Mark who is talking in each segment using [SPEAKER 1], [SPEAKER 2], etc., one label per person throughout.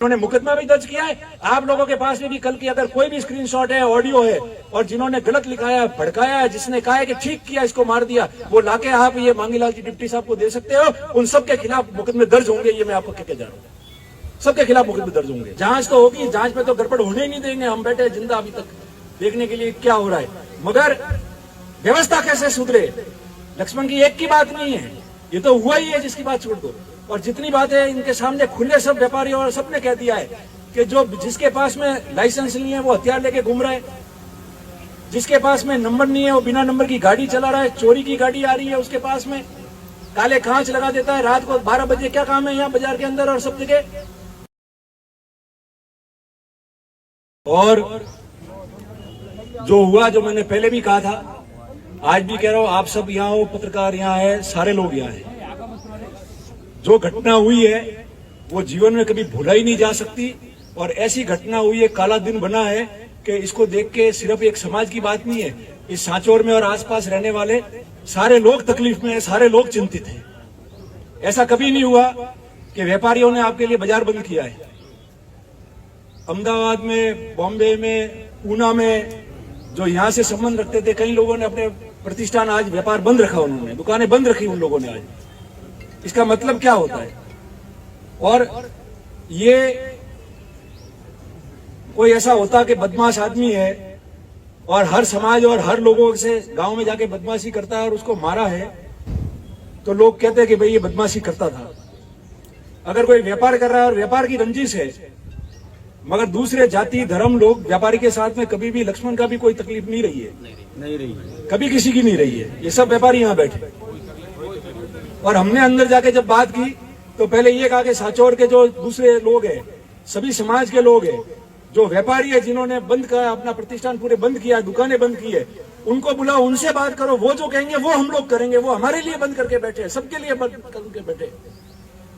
[SPEAKER 1] उन्होंने मुकदमा भी दर्ज किया है। आप लोगों के पास में भी कल की अगर कोई भी स्क्रीनशॉट है, ऑडियो है और जिन्होंने गलत लिखाया, भड़काया है, जिसने कहा है कि ठीक किया, इसको मार दिया, वो लाके आप ये मांगीलाल जी डिप्टी साहब को दे सकते हो। उन सबके खिलाफ मुकदमे दर्ज होंगे, ये मैं आपको कहकर जा रहा हूँ। सबके खिलाफ मुकदमे दर्ज होंगे। जांच तो होगी, जांच में तो गड़बड़ होने ही नहीं देंगे। हम बैठे जिंदा अभी तक देखने के लिए क्या हो रहा है, मगर व्यवस्था कैसे सुधरे। लक्ष्मण की एक की बात नहीं है, ये तो हुआ ही है जिसकी बात छोड़ दो। और जितनी बातें इनके सामने खुले सब व्यापारी और सबने कह दिया है कि जो जिसके पास में लाइसेंस नहीं है वो हथियार लेके घूम रहा है, जिसके पास में नंबर नहीं है वो बिना नंबर की गाड़ी चला रहा है, चोरी की गाड़ी आ रही है उसके पास में, काले कांच लगा देता है रात को 12 बजे। क्या काम है यहाँ बाजार के अंदर और सब जगह। और जो हुआ, जो मैंने पहले भी कहा था, आज भी कह रहा हूं, आप सब यहाँ हो, पत्रकार यहाँ है, सारे लोग यहाँ है। जो घटना हुई है वो जीवन में कभी भूला ही नहीं जा सकती। और ऐसी घटना हुई है, काला दिन बना है कि इसको देख के सिर्फ एक समाज की बात नहीं है, इस सांचौर में और आसपास रहने वाले सारे लोग तकलीफ में है, सारे लोग चिंतित हैं। ऐसा कभी नहीं हुआ कि व्यापारियों ने आपके लिए बाजार बंद किया है। अहमदाबाद में, बॉम्बे में, पूना में जो यहां से संबंध रखते थे, कई लोगों ने अपने प्रतिष्ठान, आज व्यापार बंद रखा, उन्होंने दुकानें बंद रखी उन लोगों ने आज। इसका मतलब क्या होता है। और ये कोई ऐसा होता कि बदमाश आदमी है और हर समाज और हर लोगों से गांव में जाके बदमाशी करता है और उसको मारा है, तो लोग कहते हैं कि भाई ये बदमाशी करता था। अगर कोई व्यापार कर रहा है और व्यापार की रंजिश है, मगर दूसरे जाति धर्म लोग व्यापारी के साथ में कभी भी लक्ष्मण का भी कोई तकलीफ नहीं रही है, नहीं रही है, कभी किसी की नहीं रही है। ये सब व्यापारी यहाँ बैठे। और हमने अंदर जाके जब बात की तो पहले ये कहा कि सांचौर के जो दूसरे लोग हैं, सभी समाज के लोग हैं, जो व्यापारी है, जिन्होंने बंद किया, अपना प्रतिष्ठान पूरे बंद किया, दुकानें बंद की है, उनको बुलाओ, उनसे बात करो। वो जो कहेंगे वो हम लोग करेंगे। वो हमारे लिए बंद करके बैठे, सबके लिए बंद करके बैठे।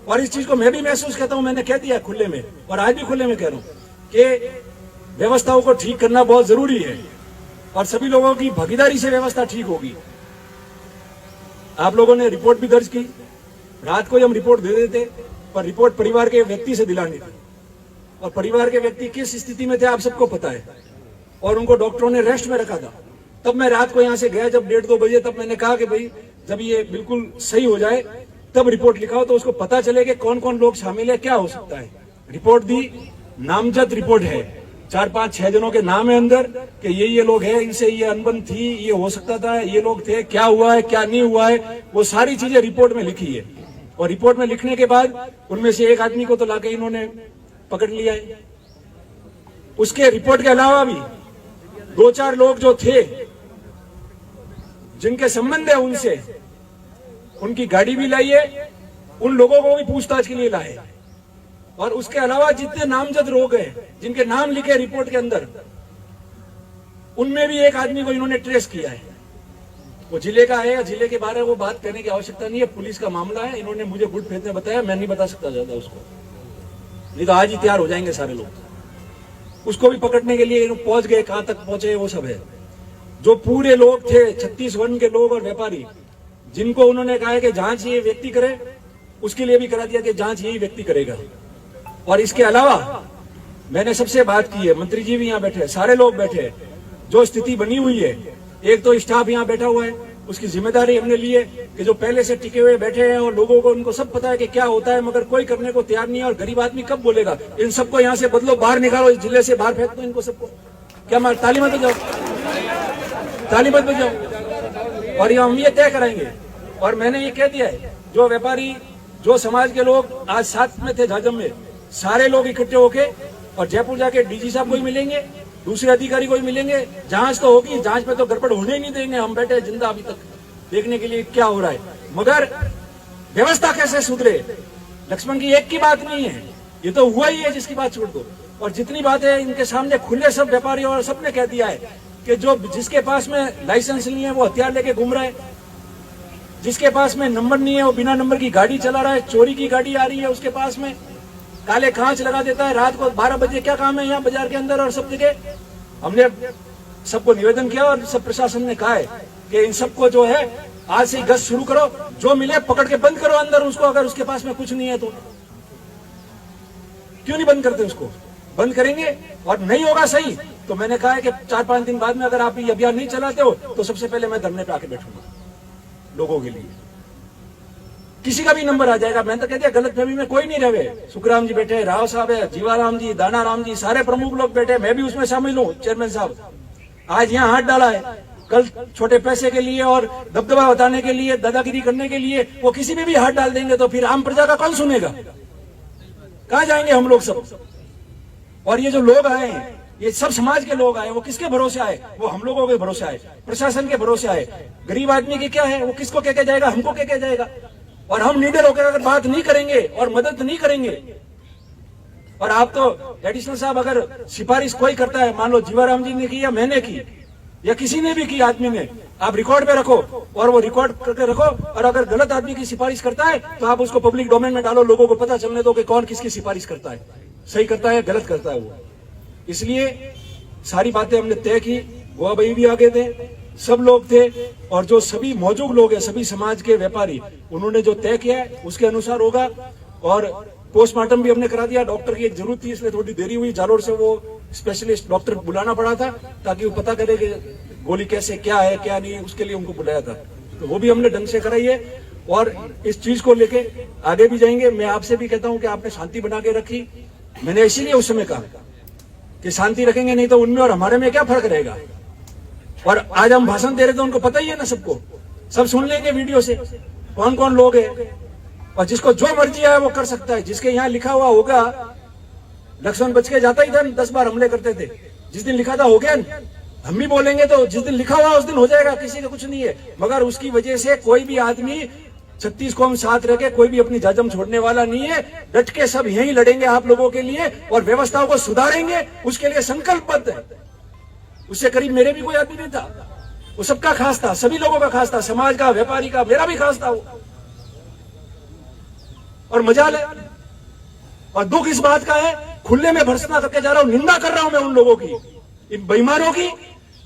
[SPEAKER 1] और इस चीज को मैं भी महसूस करता हूं, मैंने कह दिया खुले में और आज भी खुले में कह रहा हूं कि व्यवस्थाओं को ठीक करना बहुत जरूरी है और सभी लोगों की भागीदारी से व्यवस्था ठीक होगी। आप लोगों ने रिपोर्ट भी दर्ज की, रात को ही हम रिपोर्ट दे देते, पर रिपोर्ट परिवार के व्यक्ति से दिलानी थी। और परिवार के व्यक्ति किस स्थिति में थे आप सबको पता है, और उनको डॉक्टरों ने रेस्ट में रखा था। तब मैं रात को यहां से गया जब 1:30-2 बजे, तब मैंने कहा कि भाई जब ये बिल्कुल सही हो जाए तब रिपोर्ट लिखाओ, तो उसको पता चले कि कौन कौन लोग शामिल है, क्या हो सकता है। रिपोर्ट दी, नामजद रिपोर्ट है, 4-5-6 जनों के नाम है अंदर कि ये लोग हैं, इनसे ये अनबन थी, ये हो सकता था, ये लोग थे, क्या हुआ है क्या नहीं हुआ है, वो सारी चीजें रिपोर्ट में लिखी है। और रिपोर्ट में लिखने के बाद उनमें से एक आदमी को तो लाके इन्होंने पकड़ लिया है। उसके रिपोर्ट के अलावा भी 2-4 लोग जो थे जिनके संबंध है उनसे, उनकी गाड़ी भी लाई है, उन लोगों को भी पूछताछ के लिए लाए। और उसके अलावा जितने नामजद लोग हैं जिनके नाम लिखे रिपोर्ट के अंदर, उनमें भी एक आदमी को इन्होंने ट्रेस किया है। वो जिले का है या जिले के बारे में वो बात करने की आवश्यकता नहीं है, पुलिस का मामला है। इन्होंने मुझे गुट भेजने बताया, मैं नहीं बता सकता ज्यादा उसको, नहीं तो आज ही तैयार हो जाएंगे सारे लोग। उसको भी पकड़ने के लिए पहुंच गए, कहां तक पहुंचे वो सब है। जो पूरे लोग थे 36 वन के लोग और व्यापारी, जिनको उन्होंने कहा है कि जांच ये व्यक्ति करे, उसके लिए भी करा दिया कि जांच यही व्यक्ति करेगा। और इसके अलावा मैंने सबसे बात की है, मंत्री जी भी यहाँ बैठे, सारे लोग बैठे। जो स्थिति बनी हुई है, एक तो स्टाफ यहाँ बैठा हुआ है, उसकी जिम्मेदारी हमने ली है कि जो पहले से टिके हुए बैठे हैं और लोगों को उनको सब पता है कि क्या होता है, मगर कोई करने को तैयार नहीं है। और गरीब आदमी कब बोलेगा, इन सबको यहाँ से बदलो, बाहर निकालो, इस जिले से बाहर फेंक दो इनको सबको। क्या मार ताली मत बजाओ, ताली मत बजाओ। और हम ये तय कराएंगे। और मैंने ये कह दिया है, जो व्यापारी, जो समाज के लोग आज साथ में थे झाजम में, सारे लोग इकट्ठे होके और जयपुर जाके डीजी साहब को ही मिलेंगे, दूसरे अधिकारी को ही मिलेंगे। जांच तो होगी, जांच में तो गड़बड़ होने ही नहीं देंगे। हम बैठे जिंदा अभी तक देखने के लिए क्या हो रहा है, मगर व्यवस्था कैसे सुधरे। लक्ष्मण की एक की बात नहीं है, ये तो हुआ ही है जिसकी बात छोड़ दो। और जितनी बातें इनके सामने खुले सब व्यापारी और सबने कह दिया है कि जो जिसके पास में लाइसेंस नहीं है वो हथियार लेके घूम रहा है, जिसके पास में नंबर नहीं है वो बिना नंबर की गाड़ी चला रहा है, चोरी की गाड़ी आ रही है उसके पास में, काले कांच लगा देता है रात को 12 बजे। क्या काम है यहाँ बाजार के अंदर और सब जगह। हमने सबको निवेदन किया और सब प्रशासन ने कहा है कि इन सबको जो है आज से गश्त शुरू करो, जो मिले पकड़ के बंद करो अंदर उसको, अगर उसके पास में कुछ नहीं है तो। क्यों नहीं बंद करते उसको? बंद करेंगे और नहीं होगा सही तो मैंने कहा है कि 4-5 दिन बाद में अगर आप ये अभियान नहीं चलाते हो तो सबसे पहले मैं धरने पे आके बैठूंगा लोगों के लिए। किसी का भी नंबर आ जाएगा। मैंने तो कह दिया गलतफहमी में कोई नहीं रहे। सुखराम जी बैठे, राव साहब है, जीवाराम जी, दानाराम जी, सारे प्रमुख लोग बैठे, मैं भी उसमें शामिल हूँ। चेयरमैन साहब आज यहाँ हाथ डाला है, कल छोटे पैसे के लिए और दबदबा बताने के लिए, दादागिरी करने के लिए वो किसी में भी हाथ डाल देंगे तो फिर आम प्रजा का कौन सुनेगा? कहाँ जाएंगे हम लोग सब? और ये जो लोग आए हैं ये सब समाज के लोग आए, वो किसके भरोसे आए? वो हम लोगों के भरोसे आए, प्रशासन के भरोसे आए। गरीब आदमी की क्या है? वो किसको कह के जाएगा? हमको कह के जाएगा। और हम निडर होकर अगर बात नहीं करेंगे और मदद नहीं करेंगे, और आप तो एडिशनल साहब अगर सिफारिश कोई करता है, मान लो जीवाराम जी ने की या मैंने की या किसी ने भी की आदमी ने, आप रिकॉर्ड पे रखो और वो रिकॉर्ड करके रखो। और अगर गलत आदमी की सिफारिश करता है तो आप उसको पब्लिक डोमेन में डालो, लोगों को पता चलने दो कि कौन किसकी सिफारिश करता है, सही करता है गलत करता है वो। इसलिए सारी बातें हमने तय की। वो भाई भी आगे थे, सब लोग थे, और जो सभी मौजूद लोग हैं, सभी समाज के व्यापारी, उन्होंने जो तय किया है उसके अनुसार होगा। और पोस्टमार्टम भी हमने करा दिया। डॉक्टर की एक जरूरत थी इसलिए थोड़ी देरी हुई। जालोर से वो स्पेशलिस्ट डॉक्टर बुलाना पड़ा था ताकि वो पता करे कि गोली कैसे क्या है क्या नहीं, उसके लिए उनको बुलाया था। तो वो भी हमने ढंग से कराई है और इस चीज को लेके आगे भी जाएंगे। मैं आपसे भी कहता हूं कि आपने शांति बना के रखी। मैंने इसीलिए उस समय कहा कि शांति रखेंगे, नहीं तो उनमें और हमारे में क्या फर्क रहेगा। और आज हम भाषण दे रहे थे, उनको पता ही है ना, सबको सब सुन लेंगे वीडियो से कौन कौन लोग हैं। और जिसको जो मर्जी है वो कर सकता है। जिसके यहाँ लिखा हुआ होगा, लक्ष्मण बच के जाता ही था, 10 बार हमले करते थे। जिस दिन लिखा था हो गया, हम भी बोलेंगे तो जिस दिन लिखा हुआ उस दिन हो जाएगा, किसी का कुछ नहीं है। मगर उसकी वजह से कोई भी आदमी 36 कौम साथ रह के कोई भी अपनी जाजम छोड़ने वाला नहीं है। डट के सब यही लड़ेंगे आप लोगों के लिए और व्यवस्थाओं को सुधारेंगे, उसके लिए संकल्पबद्ध है। उससे करीब मेरे भी कोई आदमी नहीं था, वो सबका खास था, सभी लोगों का खास था, समाज का, व्यापारी का, मेरा भी खास था वो। और मजाल है और दुख इस बात का है, खुले में भर्त्सना करके जा रहा हूं, निंदा कर रहा हूं मैं उन लोगों की, इन बेईमानों की,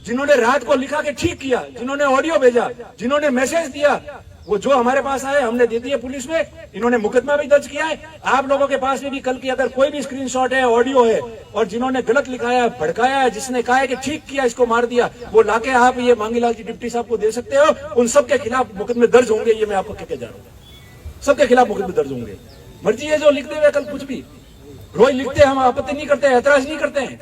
[SPEAKER 1] जिन्होंने रात को लिखा के ठीक किया, जिन्होंने ऑडियो भेजा, जिन्होंने मैसेज दिया। वो जो हमारे पास आए हमने दे दिए पुलिस में। इन्होंने मुकदमा भी दर्ज किया है। आप लोगों के पास में भी कल की अगर कोई भी स्क्रीनशॉट है, ऑडियो है, और जिन्होंने गलत लिखाया, भड़काया है, जिसने कहा है कि ठीक किया, इसको मार दिया, वो लाके आप ये मांगीलाल जी डिप्टी साहब को दे सकते हो। उन सबके खिलाफ मुकदमे दर्ज होंगे, ये मैं आपको कहकर जा रहा हूँ। सबके खिलाफ मुकदमे दर्ज होंगे। मर्जी है जो लिख दे कल कुछ भी, रोज लिखते हैं, हम आपत्ति नहीं करते, ऐतराज नहीं करते हैं।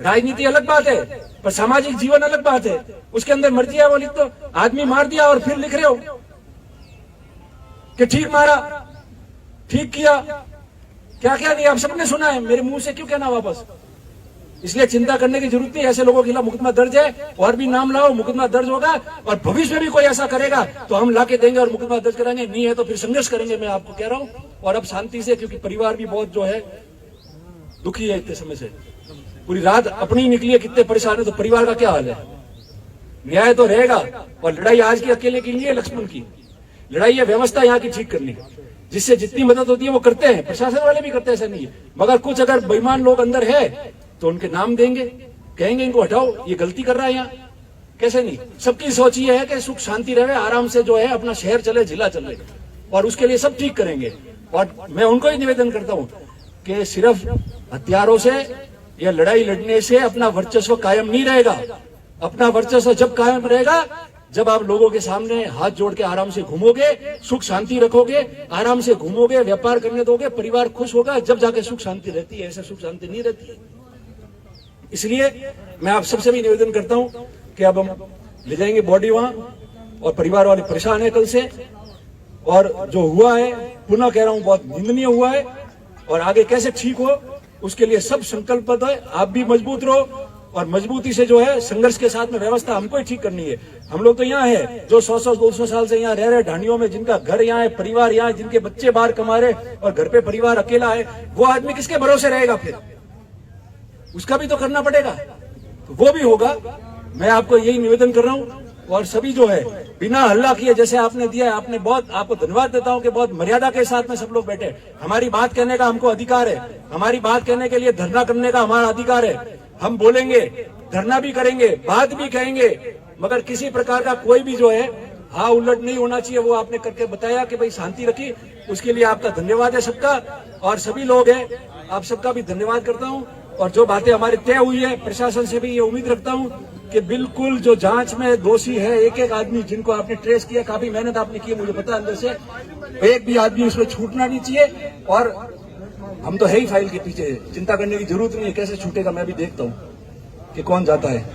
[SPEAKER 1] राजनीति अलग बात है, पर सामाजिक जीवन अलग बात है। उसके अंदर मर्जी है वो लिख दो। आदमी मार दिया और फिर लिख रहे हो कि ठीक मारा, ठीक किया, क्या क्या नहीं, आप सबने सुना है, मेरे मुंह से क्यों कहना वापस। इसलिए चिंता करने की जरूरत नहीं। ऐसे लोगों के खिलाफ मुकदमा दर्ज है, और भी नाम लाओ, मुकदमा दर्ज होगा। और भविष्य में भी कोई ऐसा करेगा तो हम लाके देंगे और मुकदमा दर्ज कराएंगे। नहीं है तो फिर संघर्ष करेंगे, मैं आपको कह रहा हूं। और अब शांति से, क्योंकि परिवार भी बहुत जो है दुखी है इतने समय से, पूरी रात अपनी निकली है, कितने परेशान है, तो परिवार का क्या हाल है। न्याय तो रहेगा। और लड़ाई आज की अकेले की नहीं है, लक्ष्मण की लड़ाई है, व्यवस्था यहाँ की ठीक करनी, जिससे जितनी मदद होती है वो करते हैं, प्रशासन वाले भी करते हैं, ऐसा नहीं है। मगर कुछ अगर बेईमान लोग अंदर है तो उनके नाम देंगे, कहेंगे इनको हटाओ, ये गलती कर रहा है यहाँ, कैसे नहीं। सबकी सोच ये है कि सुख शांति रहे, आराम से जो है अपना शहर चले, जिला चले, और उसके लिए सब ठीक करेंगे। और मैं उनको ही निवेदन करता हूँ कि सिर्फ हथियारों से या लड़ाई लड़ने से अपना वर्चस्व कायम नहीं रहेगा। अपना वर्चस्व जब कायम रहेगा जब आप लोगों के सामने हाथ जोड़ के आराम से घूमोगे, सुख शांति रखोगे, आराम से घूमोगे, व्यापार करने दोगे, परिवार खुश होगा, जब जाके सुख शांति रहती है। ऐसे सुख शांति नहीं रहती है। इसलिए मैं आप सबसे भी निवेदन करता हूं कि अब हम ले जाएंगे बॉडी वहां, और परिवार वाले परेशान है कल से, और जो हुआ है, पुनः कह रहा हूं, बहुत निंदनीय हुआ है। और आगे कैसे ठीक हो उसके लिए सब संकल्पबद्ध है। आप भी मजबूत रहो, और मजबूती से जो है संघर्ष के साथ में व्यवस्था हमको ही ठीक करनी है। हम लोग तो यहाँ है जो 100-200 साल से यहाँ रह रहे ढांडियों में, जिनका घर यहाँ है, परिवार यहाँ है, जिनके बच्चे बाहर कमा रहे और घर पे परिवार अकेला है, वो आदमी किसके भरोसे रहेगा फिर? उसका भी तो करना पड़ेगा, तो वो भी होगा। मैं आपको यही निवेदन कर रहा हूँ। और सभी जो है बिना हल्ला किए, जैसे आपने दिया है, आपने बहुत, आपको धन्यवाद देता हूँ कि बहुत मर्यादा के साथ में सब लोग बैठे। हमारी बात कहने का हमको अधिकार है, हमारी बात कहने के लिए धरना करने का हमारा अधिकार है। हम बोलेंगे, धरना भी करेंगे, बात भी कहेंगे, मगर किसी प्रकार का कोई भी जो है हाँ उलट नहीं होना चाहिए। वो आपने करके बताया कि भाई शांति रखी, उसके लिए आपका धन्यवाद है सबका। और सभी लोग हैं आप सबका भी धन्यवाद करता हूं। और जो बातें हमारी तय हुई है, प्रशासन से भी ये उम्मीद रखता हूं कि बिल्कुल जो जांच में दोषी है एक एक आदमी जिनको आपने ट्रेस किया, काफी मेहनत आपने की, मुझे पता अंदर से, एक भी आदमी उसमें छूटना नहीं चाहिए। और हम तो है ही फाइल के पीछे, चिंता करने की जरूरत नहीं है, कैसे छूटेगा मैं भी देखता हूं कि कौन जाता है,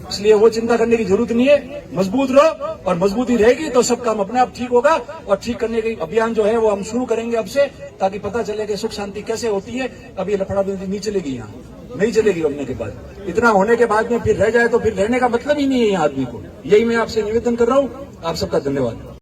[SPEAKER 1] इसलिए वो चिंता करने की जरूरत नहीं है। मजबूत रहो, और मजबूती रहेगी तो सब काम अपने आप ठीक होगा। और ठीक करने के अभियान जो है वो हम शुरू करेंगे अब से, ताकि पता चले कि सुख शांति कैसे होती है। अब ये लफड़ाबंदी नहीं चलेगी, यहाँ नहीं चलेगी होने के बाद। इतना होने के बाद में फिर रह जाए तो फिर रहने का मतलब ही नहीं है यहाँ आदमी को। यही मैं आपसे निवेदन कर रहा हूँ। आप सबका धन्यवाद।